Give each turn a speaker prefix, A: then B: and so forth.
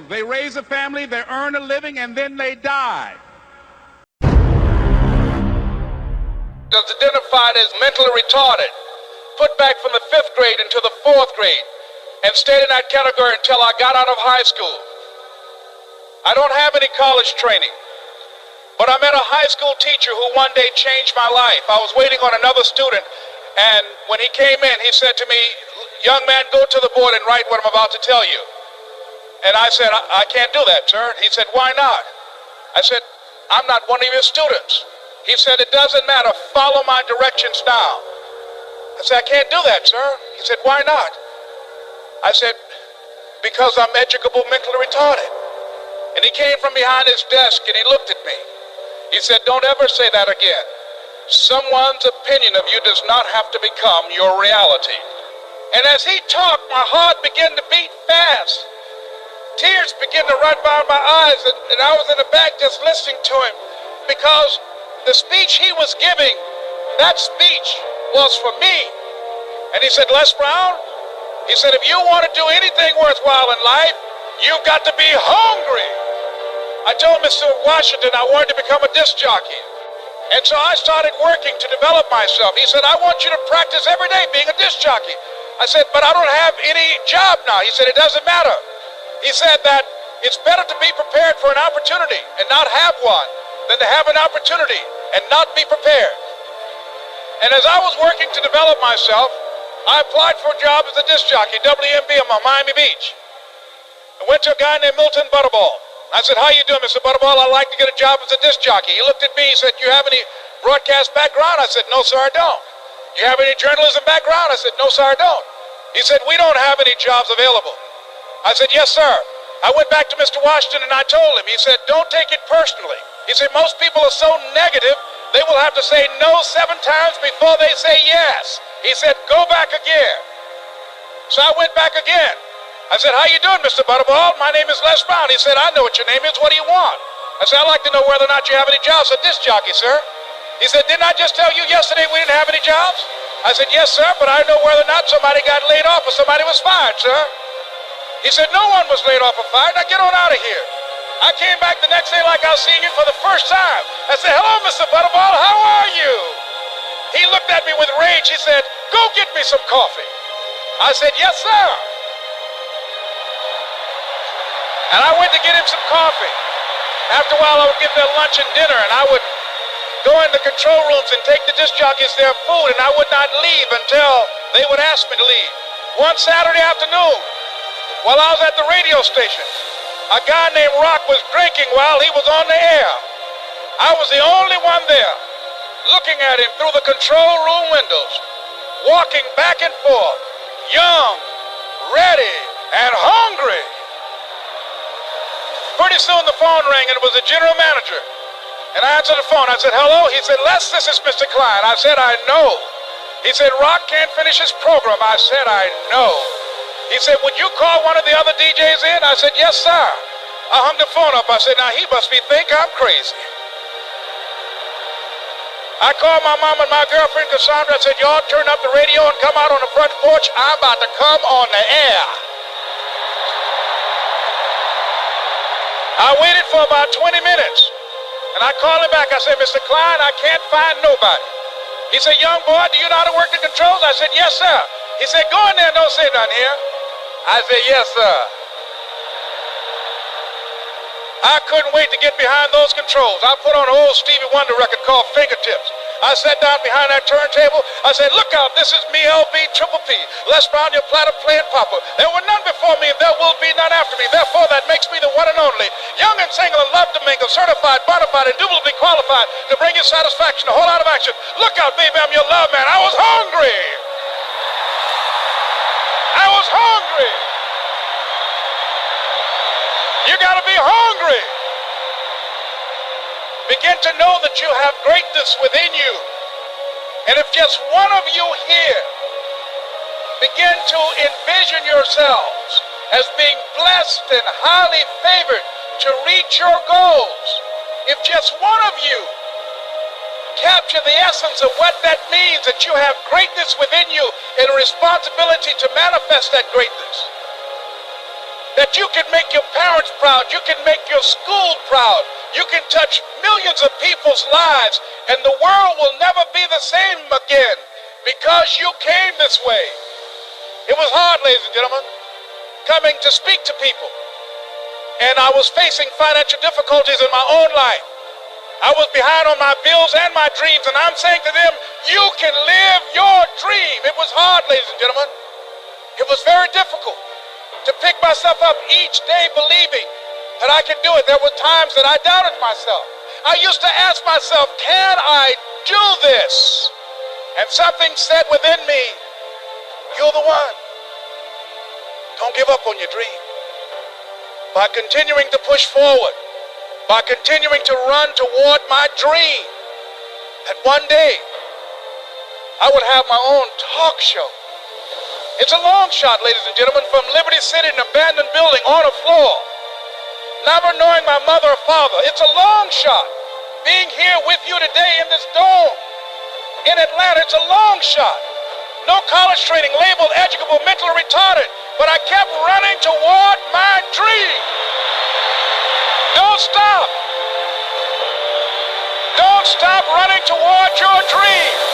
A: They raise a family, they earn a living, and then they die.
B: Is identified as mentally retarded, put back from the 5th grade into the 4th grade, and stayed in that category until I got out of high school. I don't have any college training, but I met a high school teacher who one day changed my life. I was waiting on another student, and when he came in, he said to me, "Young man, go to the board and write what I'm about to tell you." And I said, I can't do that, sir. He said, "Why not?" I said, "I'm not one of your students." He said, "It doesn't matter. Follow my directions now." I said, "I can't do that, sir." He said, "Why not?" I said, "Because I'm educable mentally retarded." And he came from behind his desk and he looked at me. He said, "Don't ever say that again. Someone's opinion of you does not have to become your reality." And as he talked, my heart began to beat fast. Tears began to run down my eyes, and I was in the back just listening to him, because the speech he was giving, that speech was for me. And he said, "Les Brown," he said, "if you want to do anything worthwhile in life, you've got to be hungry." I told Mr. Washington I wanted to become a disc jockey. And so I started working to develop myself. He said, "I want you to practice every day being a disc jockey." I said, "But I don't have any job now." He said, "It doesn't matter." He said that it's better to be prepared for an opportunity and not have one than to have an opportunity and not be prepared. And as I was working to develop myself, I applied for a job as a disc jockey, WMB, on Miami Beach. I went to a guy named Milton Butterball. I said, "How you doing, Mr. Butterball? I'd like to get a job as a disc jockey." He looked at me, he said, "You have any broadcast background?" I said, "No, sir, I don't." "You have any journalism background?" I said, "No, sir, I don't." He said, "We don't have any jobs available." I said, "Yes, sir." I went back to Mr. Washington and I told him. He said, "Don't take it personally." He said, "Most people are so negative, they will have to say no 7 times before they say yes." He said, "Go back again." So I went back again. I said, "How you doing, Mr. Butterball? My name is Les Brown." He said, "I know what your name is. What do you want?" I said, "I'd like to know whether or not you have any jobs as a disc jockey, sir." He said, "Didn't I just tell you yesterday we didn't have any jobs?" I said, "Yes, sir, but I know whether or not somebody got laid off or somebody was fired, sir." He said, "No one was laid off or fired. Now get on out of here." I came back the next day like I was seeing him for the first time. I said, "Hello, Mr. Butterball, how are you?" He looked at me with rage. He said, "Go get me some coffee." I said, "Yes, sir." And I went to get him some coffee. After a while, I would give their lunch and dinner, and I would go in the control rooms and take the disc jockeys their food, and I would not leave until they would ask me to leave. One Saturday afternoon, while I was at the radio station, a guy named Rock was drinking while he was on the air. I was the only one there, looking at him through the control room windows, walking back and forth, young, ready, and hungry. Pretty soon the phone rang, and it was the general manager. And I answered the phone. I said, "Hello?" He said, "Les, this is Mr. Klein." I said, "I know." He said, "Rock can't finish his program." I said, "I know." He said, "Would you call one of the other DJs in?" I said, "Yes, sir." I hung the phone up. I said, "Now he must think I'm crazy." I called my mom and my girlfriend, Cassandra. I said, "Y'all turn up the radio and come out on the front porch. I'm about to come on the air." I waited for about 20 minutes, and I called him back. I said, "Mr. Klein, I can't find nobody." He said, "Young boy, do you know how to work the controls?" I said, "Yes, sir." He said, "Go in there and don't say nothing here." I said, "Yes, sir." I couldn't wait to get behind those controls. I put on an old Stevie Wonder record called Fingertips. I sat down behind that turntable. I said, "Look out, this is me, LB Triple P, Les Brown, your platter playing papa. There were none before me, and there will be none after me. Therefore, that makes me the one and only. Young and single and love to mingle, certified, bonafide, indubitably qualified to bring you satisfaction, a whole lot of action. Look out, baby, I'm your love man." I was hungry. I was hungry. You gotta be hungry. Begin to know that you have greatness within you. And if just one of you here begin to envision yourselves as being blessed and highly favored to reach your goals, if just one of you capture the essence of what that means, that you have greatness within you and a responsibility to manifest that greatness, that you can make your parents proud, you can make your school proud, you can touch millions of people's lives, and the world will never be the same again because you came this way. It was hard, ladies and gentlemen, coming to speak to people. And I was facing financial difficulties in my own life. I was behind on my bills and my dreams, and I'm saying to them, you can live your dream. It was hard, ladies and gentlemen. It was very difficult to pick myself up each day believing that I could do it. There were times that I doubted myself. I used to ask myself, can I do this? And something said within me, you're the one. Don't give up on your dream. By continuing to push forward, by continuing to run toward my dream, that one day I would have my own talk show. It's a long shot, ladies and gentlemen, from Liberty City, an abandoned building on a floor, never knowing my mother or father. It's a long shot. Being here with you today in this dome in Atlanta, it's a long shot. No college training, labeled educable, mentally retarded, but I kept running toward my dream. Don't stop. Don't stop running toward your dream.